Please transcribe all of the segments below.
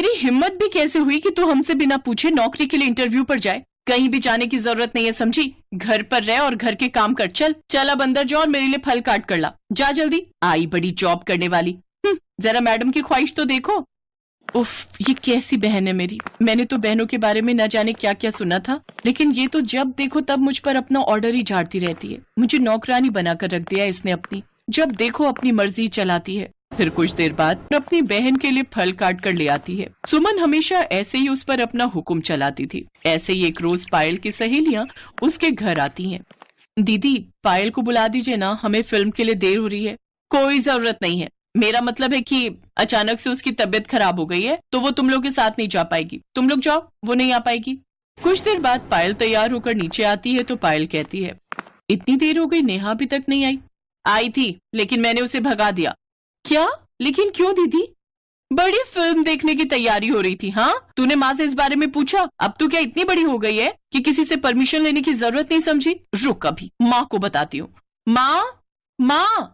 तेरी हिम्मत भी कैसे हुई कि तू हमसे बिना पूछे नौकरी के लिए इंटरव्यू पर जाए? कहीं भी जाने की जरूरत नहीं है, समझी? घर पर रह और घर के काम कर। चल चल अब अंदर जाओ और मेरे लिए फल काट कर ला। जा जल्दी। आई बड़ी जॉब करने वाली। जरा मैडम की ख्वाहिश तो देखो। उफ, ये कैसी बहन है मेरी। मैंने तो बहनों के बारे में न जाने क्या क्या सुना था, लेकिन ये तो जब देखो तब मुझ पर अपना ऑर्डर ही झाड़ती रहती है। मुझे नौकरानी बनाकर रख दिया इसने अपनी। जब देखो अपनी मर्जी चलाती है। फिर कुछ देर बाद अपनी बहन के लिए फल काट कर ले आती है। सुमन हमेशा ऐसे ही उस पर अपना हुक्म चलाती थी। ऐसे ही एक रोज पायल की सहेलियां उसके घर आती हैं। दीदी, पायल को बुला दीजिए ना, हमें फिल्म के लिए देर हो रही है। कोई जरूरत नहीं है। मेरा मतलब है कि अचानक से उसकी तबीयत खराब हो गई है तो वो तुम लोग के साथ नहीं जा पाएगी। तुम लोग जाओ, वो नहीं आ पाएगी। कुछ देर बाद पायल तैयार होकर नीचे आती है तो पायल कहती है, इतनी देर हो गई, नेहा अभी तक नहीं आई। आई थी लेकिन मैंने उसे भगा दिया। क्या? लेकिन क्यों दीदी? बड़ी फिल्म देखने की तैयारी हो रही थी। हाँ, तूने माँ से इस बारे में पूछा? अब तो क्या इतनी बड़ी हो गई है कि किसी से परमिशन लेने की जरूरत नहीं समझी? रुक, अभी माँ को बताती हूँ। माँ,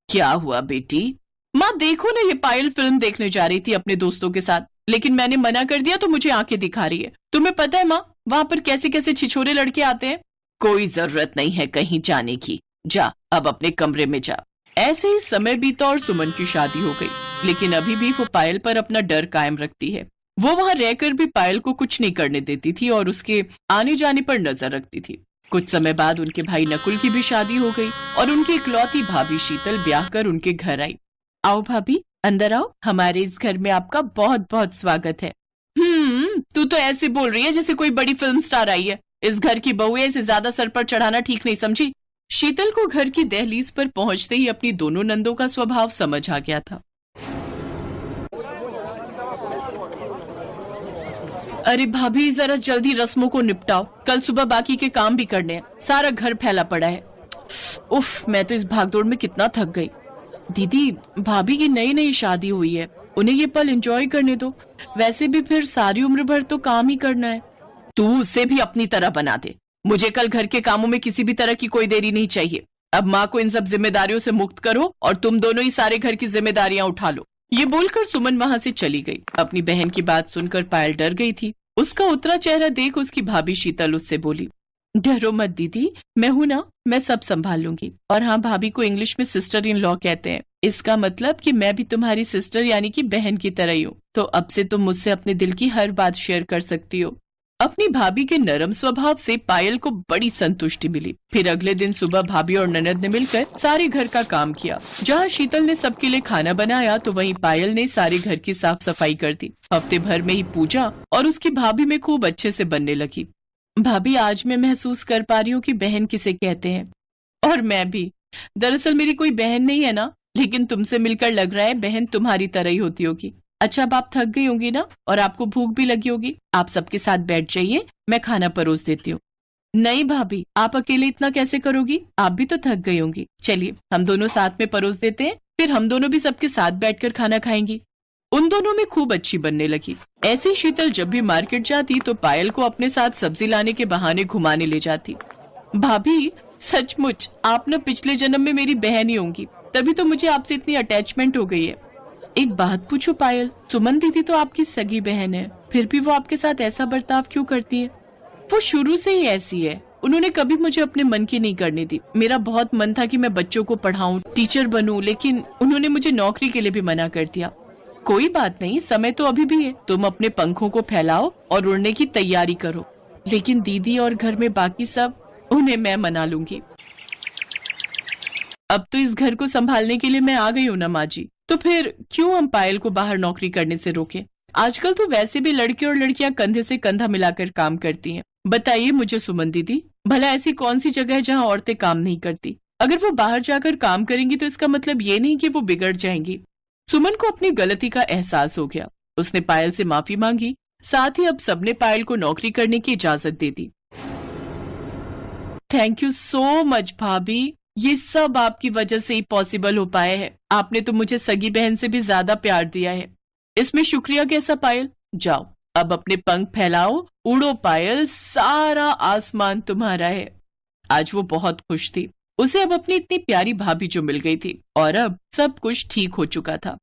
क्या हुआ बेटी? माँ देखो ना, ये पायल फिल्म देखने जा रही थी अपने दोस्तों के साथ, लेकिन मैंने मना कर दिया तो मुझे आंखें दिखा रही है। तुम्हें पता है माँ, वहाँ पर कैसे कैसे छिछोरे लड़के आते हैं। कोई जरूरत नहीं है कहीं जाने की, जा अब अपने कमरे में जा। ऐसे ही समय बीता और सुमन की शादी हो गई, लेकिन अभी भी वो पायल पर अपना डर कायम रखती है। वो वहाँ रहकर भी पायल को कुछ नहीं करने देती थी और उसके आने जाने पर नजर रखती थी। कुछ समय बाद उनके भाई नकुल की भी शादी हो गई और उनकी इकलौती भाभी शीतल ब्याह कर उनके घर आई। आओ भाभी, अंदर आओ, हमारे इस घर में आपका बहुत बहुत स्वागत है। तू तो ऐसे बोल रही है जैसे कोई बड़ी फिल्म स्टार आई है। इस घर की बहू है, इसे ज्यादा सर पर चढ़ाना ठीक नहीं, समझी? शीतल को घर की दहलीज पर पहुंचते ही अपनी दोनों नंदों का स्वभाव समझ आ गया था। अरे भाभी, जरा जल्दी रस्मों को निपटाओ, कल सुबह बाकी के काम भी करने हैं। सारा घर फैला पड़ा है। उफ, मैं तो इस भागदौड़ में कितना थक गई। दीदी, भाभी की नई नई शादी हुई है, उन्हें ये पल एंजॉय करने दो। वैसे भी फिर सारी उम्र भर तो काम ही करना है। तू उसे भी अपनी तरह बना दे। मुझे कल घर के कामों में किसी भी तरह की कोई देरी नहीं चाहिए। अब माँ को इन सब जिम्मेदारियों से मुक्त करो और तुम दोनों ही सारे घर की जिम्मेदारियां उठा लो। ये बोलकर सुमन वहां से चली गई। अपनी बहन की बात सुनकर पायल डर गई थी। उसका उतरा चेहरा देख उसकी भाभी शीतल उससे बोली, डरो मत दीदी, मैं हूं ना, मैं सब संभाल लूंगी। और हाँ, भाभी को इंग्लिश में सिस्टर इन लॉ कहते हैं। इसका मतलब कि मैं भी तुम्हारी सिस्टर यानी कि बहन की तरह ही हूँ। तो अब से तुम मुझसे अपने दिल की हर बात शेयर कर सकती हो। अपनी भाभी के नरम स्वभाव से पायल को बड़ी संतुष्टि मिली। फिर अगले दिन सुबह भाभी और ननद ने मिलकर सारे घर का काम किया। जहाँ शीतल ने सबके लिए खाना बनाया तो वहीं पायल ने सारे घर की साफ सफाई कर दी। हफ्ते भर में ही पूजा और उसकी भाभी में खूब अच्छे से बनने लगी। भाभी, आज मैं महसूस कर पा रही हूँ कि बहन किसे कहते हैं। और मैं भी। दरअसल मेरी कोई बहन नहीं है ना, लेकिन तुमसे मिलकर लग रहा है बहन तुम्हारी तरह ही होती होगी। अच्छा, अब आप थक गई होंगी ना, और आपको भूख भी लगी होगी। आप सबके साथ बैठ जाइए, मैं खाना परोस देती हूँ। नहीं भाभी, आप अकेले इतना कैसे करोगी? आप भी तो थक गई होंगी। चलिए हम दोनों साथ में परोस देते हैं, फिर हम दोनों भी सबके साथ बैठकर खाना खाएंगी। उन दोनों में खूब अच्छी बनने लगी। ऐसे ही शीतल जब भी मार्केट जाती तो पायल को अपने साथ सब्जी लाने के बहाने घुमाने ले जाती। भाभी, सचमुच आप न पिछले जन्म में मेरी बहन ही होंगी, तभी तो मुझे आपसे इतनी अटैचमेंट हो गई है। एक बात पूछो पायल, सुमन दीदी तो आपकी सगी बहन है, फिर भी वो आपके साथ ऐसा बर्ताव क्यों करती है? वो शुरू से ही ऐसी है। उन्होंने कभी मुझे अपने मन की नहीं करने दी। मेरा बहुत मन था कि मैं बच्चों को पढ़ाऊं, टीचर बनूं, लेकिन उन्होंने मुझे नौकरी के लिए भी मना कर दिया। कोई बात नहीं, समय तो अभी भी है। तुम अपने पंखों को फैलाओ और उड़ने की तैयारी करो। लेकिन दीदी और घर में बाकी सब, उन्हें मैं मना लूंगी। अब तो इस घर को संभालने के लिए मैं आ गई हूँ ना माँ जी, तो फिर क्यों हम पायल को बाहर नौकरी करने से रोकें? आजकल तो वैसे भी लड़के और लड़कियां कंधे से कंधा मिलाकर काम करती हैं। बताइए मुझे सुमन दीदी, भला ऐसी कौन सी जगह है जहाँ औरतें काम नहीं करती? अगर वो बाहर जाकर काम करेंगी तो इसका मतलब ये नहीं कि वो बिगड़ जाएंगी। सुमन को अपनी गलती का एहसास हो गया। उसने पायल से माफी मांगी, साथ ही अब सबने पायल को नौकरी करने की इजाजत दे दी। थैंक यू सो मच भाभी, ये सब आपकी वजह से ही पॉसिबल हो पाया है। आपने तो मुझे सगी बहन से भी ज्यादा प्यार दिया है, इसमें शुक्रिया कैसा पायल। जाओ अब अपने पंख फैलाओ, उड़ो पायल, सारा आसमान तुम्हारा है। आज वो बहुत खुश थी। उसे अब अपनी इतनी प्यारी भाभी जो मिल गई थी और अब सब कुछ ठीक हो चुका था।